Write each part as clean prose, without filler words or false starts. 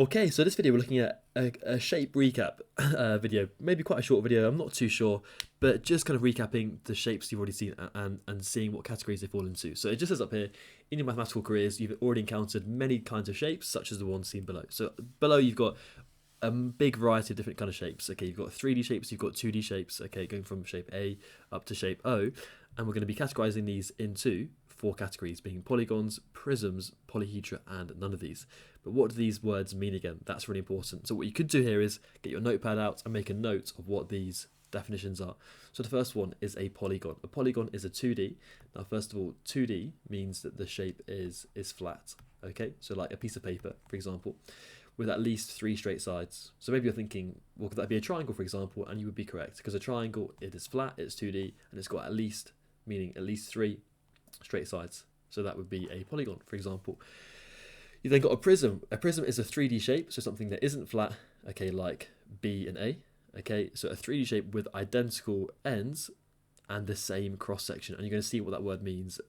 Okay, so this video we're looking at a shape recap video, maybe quite a short video, I'm not too sure, but just kind of recapping the shapes you've already seen and seeing what categories they fall into. So it just says up here, in your mathematical careers, you've already encountered many kinds of shapes, such as the ones seen below. So below you've got a big variety of different kind of shapes. Okay, you've got 3D shapes, you've got 2D shapes, okay, going from shape A up to shape O, and we're going to be categorizing these into four categories, being polygons, prisms, polyhedra, and none of these. But what do these words mean again? That's really important. So what you could do here is get your notepad out and make a note of what these definitions are. So the first one is a polygon. A polygon is a 2D. Now, first of all, 2D means that the shape is flat. Okay, so like a piece of paper, for example, with at least 3 straight sides. So maybe you're thinking, well, could that be a triangle, for example? And you would be correct, because a triangle, it is flat, it's 2D, and it's got at least, meaning at least 3 straight sides. So that would be a polygon, for example. You then got a prism. A prism is a 3D shape, so something that isn't flat, okay, like B and A. Okay, so a 3D shape with identical ends and the same cross section. And you're going to see what that word means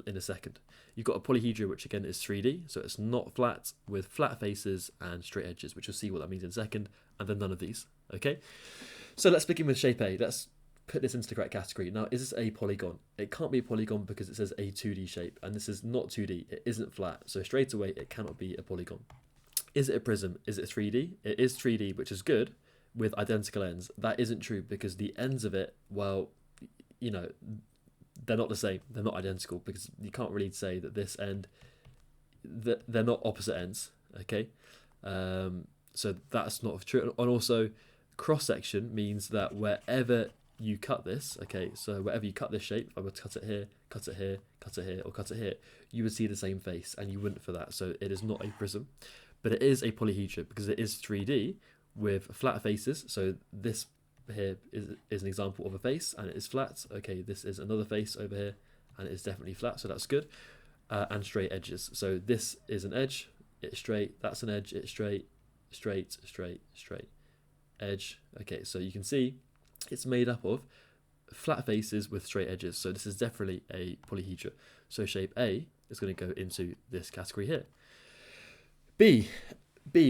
in a second. You've got a polyhedra, which again is 3D, so it's not flat, with flat faces and straight edges, which you'll see what that means in a second, and then none of these. Okay, so let's begin with shape A. Let's put this into the correct category. Now, is this a polygon? It can't be a polygon because it says a 2D shape, and this is not 2D. It isn't flat, so straight away it cannot be a polygon. Is it a prism? Is it 3D? It is 3D, which is good, with identical ends. That isn't true because the ends of it, well, you know, they're not the same. They're not identical, because you can't really say that this end, that they're not opposite ends. Okay, so that's not true. And also, cross section means that wherever you cut this, okay, so wherever you cut this shape, if I were to cut it here, cut it here, cut it here, or cut it here, you would see the same face, and you wouldn't for that. So it is not a prism, but it is a polyhedra because it is 3D with flat faces. So this here is an example of a face, and it is flat. Okay, this is another face over here, and it is definitely flat, so that's good. And straight edges. So this is an edge, it's straight. That's an edge, it's straight, straight, straight, straight, edge. Okay, so you can see it's made up of flat faces with straight edges. So this is definitely a polyhedra. So shape A is going to go into this category here. B,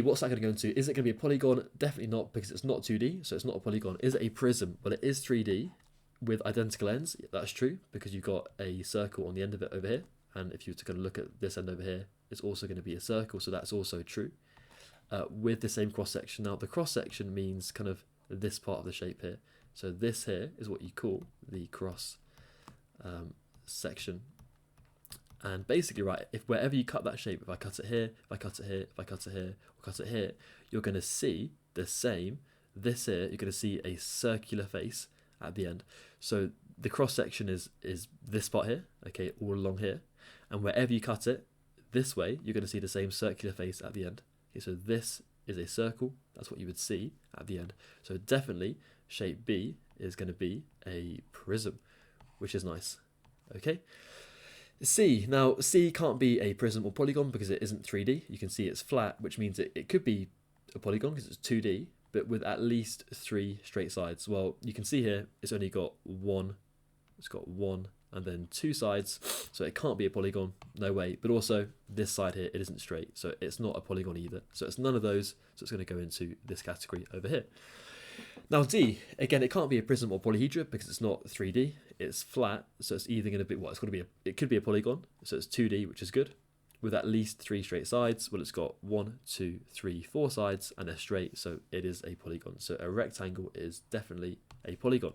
what's that going to go into? Is it going to be a polygon? Definitely not, because it's not 2D, so it's not a polygon. Is it a prism? Well, it is 3D with identical ends. That's true, because you've got a circle on the end of it over here. And if you were to kind of look at this end over here, it's also going to be a circle, so that's also true. With the same cross section. Now, the cross section means kind of this part of the shape here. So this here is what you call the cross section. And basically, right, if wherever you cut that shape, if I cut it here, if I cut it here, if I cut it here, or cut it here, you're going to see the same. This here, you're going to see a circular face at the end. So the cross section is this part here, okay, all along here. And wherever you cut it, this way, you're going to see the same circular face at the end. Okay, so this is a circle. That's what you would see at the end. So definitely, shape B is going to be a prism, which is nice. Okay. C. Now, C can't be a prism or polygon because it isn't 3D. You can see it's flat, which means it could be a polygon because it's 2D, but with at least 3 straight sides. Well, you can see here it's only got one. It's got 1 and then 2 sides, so it can't be a polygon, no way. But also, this side here, it isn't straight, so it's not a polygon either. So it's none of those, so it's going to go into this category over here. Now D, again, it can't be a prism or polyhedra because it's not 3D, it's flat, so it's either going to be, well, it's going to be, it could be a polygon, so it's 2D, which is good, with at least 3 straight sides. Well, it's got 1, 2, 3, 4 sides, and they're straight, so it is a polygon. So a rectangle is definitely a polygon,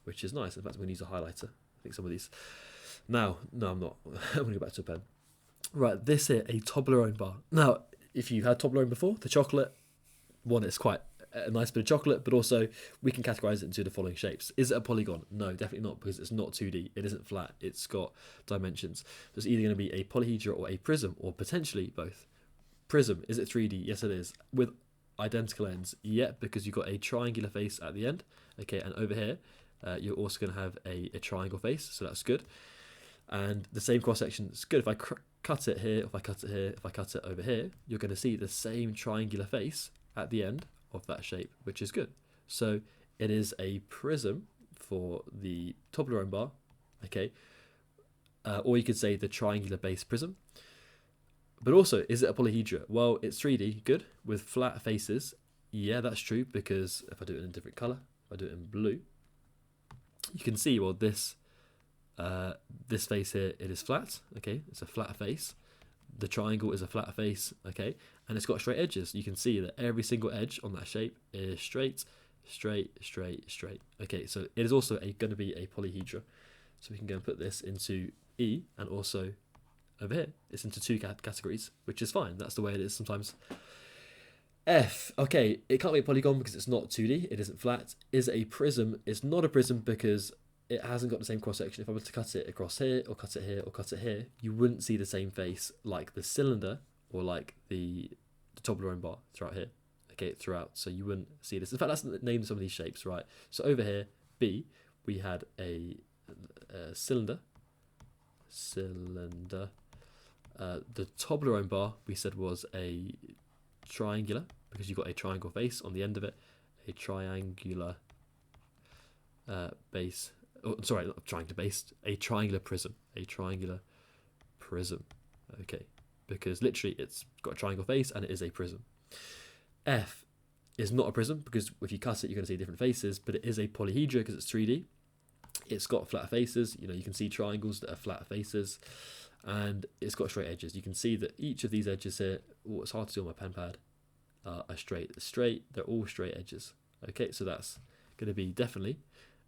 which is nice. In fact, I'm going to use a highlighter, I think some of these. Now, no, I'm not. I'm going to go back to a pen. Right, this here, a Toblerone bar. Now, if you had Toblerone before, the chocolate one is quite a nice bit of chocolate, but also we can categorize it into the following shapes. Is it a polygon? No, definitely not, because it's not 2D. It isn't flat. It's got dimensions. So it's either going to be a polyhedra or a prism, or potentially both. Prism, is it 3D? Yes, it is. With identical ends? Yeah, because you've got a triangular face at the end. Okay, and over here, you're also going to have a triangle face, so that's good. And the same cross section is good. If I cut it here, if I cut it here, if I cut it over here, you're going to see the same triangular face at the end of that shape, which is good. So it is a prism for the Toblerone bar, okay? Or you could say the triangular base prism. But also, is it a polyhedra? Well, it's 3D, good, with flat faces. Yeah, that's true, because if I do it in a different color, if I do it in blue, you can see, well, this face here, it is flat, okay, it's a flat face. The triangle is a flat face, okay, and it's got straight edges. You can see that every single edge on that shape is straight, straight, straight, straight. Okay, so it is also going to be a polyhedra. So we can go and put this into E, and also over here, it's into two categories, which is fine. That's the way it is sometimes. F, okay, it can't be a polygon because it's not 2D, it isn't flat. Is it a prism? It's not a prism because it hasn't got the same cross section. If I were to cut it across here, or cut it here, or cut it here, you wouldn't see the same face like the cylinder or like the Toblerone bar throughout here. Okay, throughout, so you wouldn't see this. In fact, that's the name of some of these shapes, right? So over here, B, we had a cylinder. The Toblerone bar we said was a triangular because you've got a triangle face on the end of it. A triangular base. Oh, sorry, not triangular base. A triangular prism. A triangular prism. Okay, because literally it's got a triangle face and it is a prism. F is not a prism because if you cut it, you're going to see different faces, but it is a polyhedra because it's 3D. It's got flat faces. You know, you can see triangles that are flat faces, and it's got straight edges. You can see that each of these edges here, oh, it's hard to do on my pen pad, are straight. They're all straight edges. Okay, so that's going to be definitely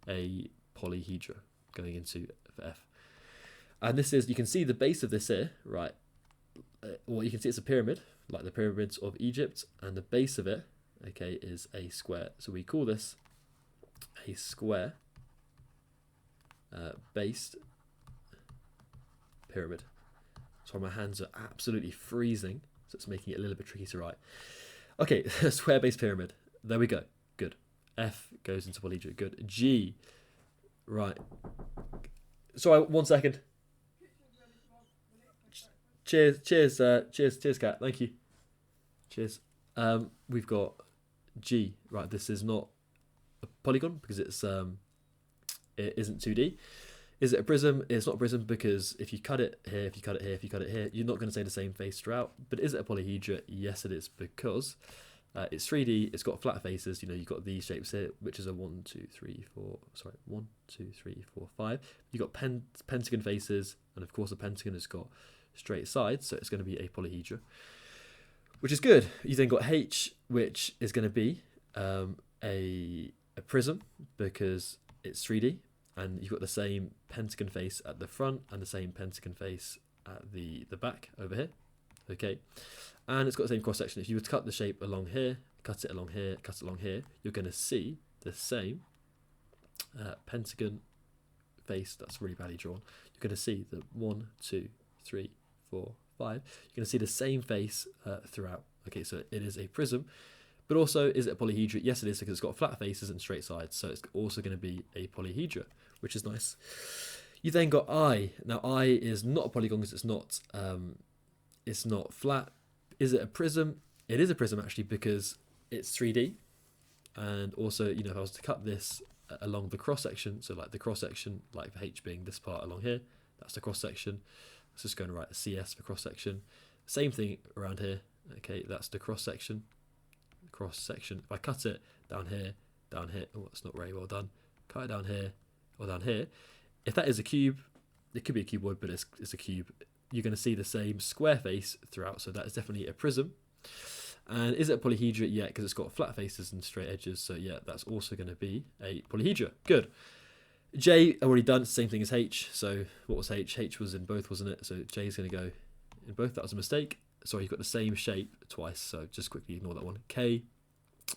a polyhedra going into F. And this is, you can see the base of this here, right? Well, you can see it's a pyramid, like the pyramids of Egypt, and the base of it, okay, is a square. So we call this a square based pyramid. Sorry, my hands are absolutely freezing, so it's making it a little bit tricky to write. Okay, square based pyramid. There we go. Good. F goes into polyhedra. Good. G. Right. Sorry, 1 second. Cheers, Kat. Thank you. Cheers. We've got G. Right, this is not a polygon because it isn't 2D. Is it a prism? It's not a prism because if you cut it here, if you cut it here, if you cut it here, you're not going to say the same face throughout. But is it a polyhedra? Yes, it is, because it's 3D. It's got flat faces. You know, you've got these shapes here, which is a 1, 2, 3, 4. Sorry, 1, 2, 3, 4, 5. You've got pentagon faces, and of course, a pentagon has got straight sides, so it's going to be a polyhedra, which is good. You then got H, which is going to be a prism because it's 3D. And you've got the same pentagon face at the front and the same pentagon face at the back over here. Okay, and it's got the same cross section. If you were to cut the shape along here, cut it along here, cut it along here, you're going to see the same pentagon face. That's really badly drawn. You're going to see the 1, 2, 3, 4, 5. You're going to see the same face throughout. Okay, so it is a prism. But also, is it a polyhedra? Yes, it is, because it's got flat faces and straight sides. So it's also going to be a polyhedra, which is nice. You then got I. Now, I is not a polygon because it's not flat. Is it a prism? It is a prism, actually, because it's 3D. And also, you know, if I was to cut this along the cross-section, so like the cross-section, like for H being this part along here, that's the cross-section. Let's just go and write a CS for cross-section. Same thing around here. Okay, that's the cross-section. If I cut it down here, oh, that's not very well done. Cut it down here or down here. If that is a cube, it could be a cuboid, but it's a cube. You're going to see the same square face throughout, so that is definitely a prism. And is it a polyhedra? Yeah, because it's got flat faces and straight edges, so yeah, that's also going to be a polyhedra. Good. J, already done. It's the same thing as H. So what was H? H was in both, wasn't it? So J is going to go in both. That was a mistake. Sorry, you've got the same shape twice, so just quickly ignore that one. K.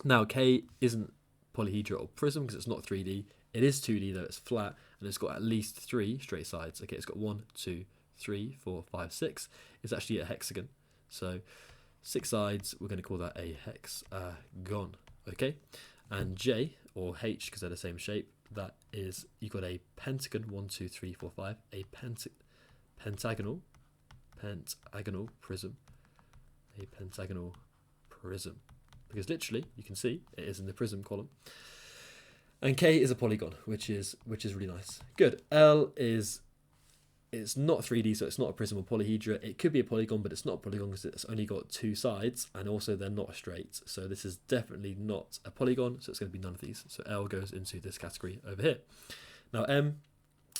Now, K isn't polyhedra or prism because it's not 3D. It is 2D, though. It's flat, and it's got at least 3 straight sides. Okay, it's got 1, 2, 3, 4, 5, 6. It's actually a hexagon. So 6 sides, we're going to call that a hexagon. Okay, and J, or H, because they're the same shape, that is, you've got a pentagon, 1, 2, 3, 4, 5, a pentagonal prism. A pentagonal prism, because literally you can see it is in the prism column. And K is a polygon, which is really nice. Good. L is it's not 3D, so it's not a prism or polyhedra. It could be a polygon, but it's not a polygon because it's only got two sides, and also they're not straight. So this is definitely not a polygon, so it's going to be none of these. So L goes into this category over here. Now M,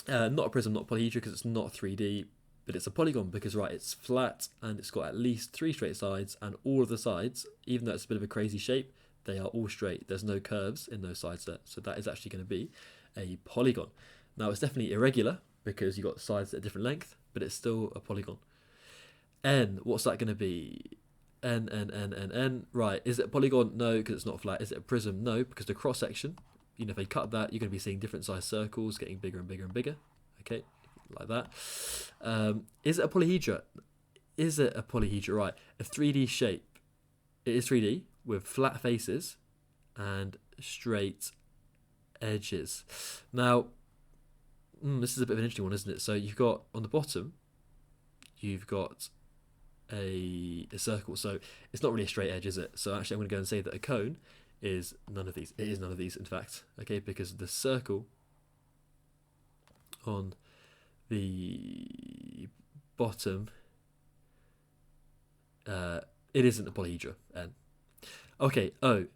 not a prism, not polyhedra because it's not 3D, but it's a polygon because, right, it's flat and it's got at least three straight sides, and all of the sides, even though it's a bit of a crazy shape, they are all straight. There's no curves in those sides there. So that is actually going to be a polygon. Now it's definitely irregular because you've got sides at a different length, but it's still a polygon. N, what's that going to be? N. Right, is it a polygon? No, because it's not flat. Is it a prism? No, because the cross section, you know, if they cut that, you're going to be seeing different size circles getting bigger and bigger and bigger. Okay, like that. Is it a polyhedra? Is it a polyhedra? Right, a 3D shape. It is 3D with flat faces and straight edges. Now, this is a bit of an interesting one, isn't it? So you've got on the bottom, you've got a circle. So it's not really a straight edge, is it? So actually, I'm going to go and say that a cone is none of these. It is none of these, in fact. Okay, because the circle on the bottom, it isn't a polyhedra. N. Okay. O,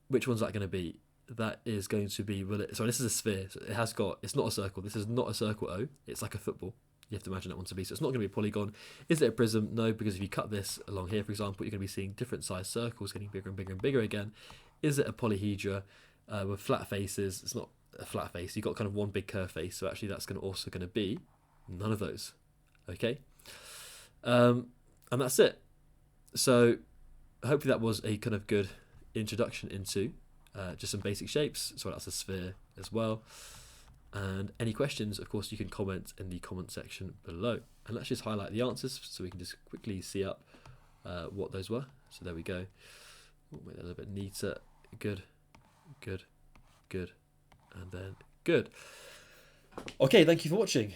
which one's that going to be? That is going to be, sorry, this is a sphere. So it has got, it's not a circle. This is not a circle O. It's like a football. You have to imagine that one to be. So it's not going to be a polygon. Is it a prism? No, because if you cut this along here, for example, you're going to be seeing different size circles getting bigger and bigger and bigger again. Is it a polyhedra with flat faces? It's not a flat face. You've got kind of one big curved face. So actually that's also going to be none of those. Okay. And that's it. So hopefully that was a kind of good introduction into just some basic shapes. So that's a sphere as well. And any questions, of course, you can comment in the comment section below. And let's just highlight the answers so we can just quickly see up what those were. So there we go. We'll make that a little bit neater. Good, good, good, and then good. Okay, thank you for watching.